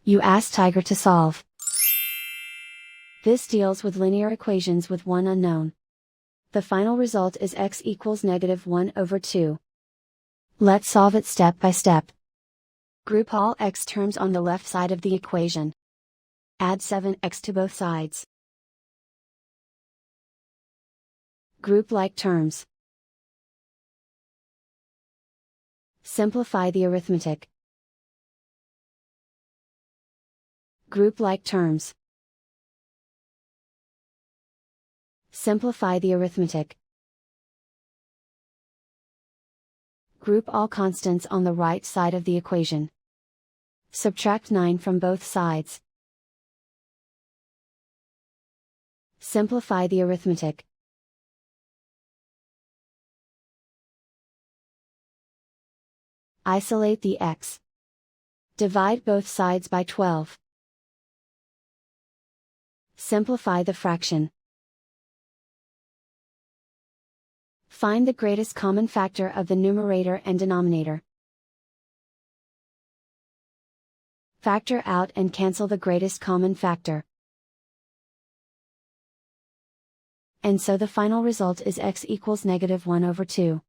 You ask Tiger to solve. This deals with linear equations with one unknown. The final result is x equals -1/2. Let's solve it step by step. Group all x terms on the left side of the equation. Add 7x to both sides. Group like terms. Simplify the arithmetic. Group like terms. Simplify the arithmetic. Group all constants on the right side of the equation. Subtract 9 from both sides. Simplify the arithmetic. Isolate the x. Divide both sides by 12. Simplify the fraction. Find the greatest common factor of the numerator and denominator. Factor out and cancel the greatest common factor. And so the final result is x equals -1/2.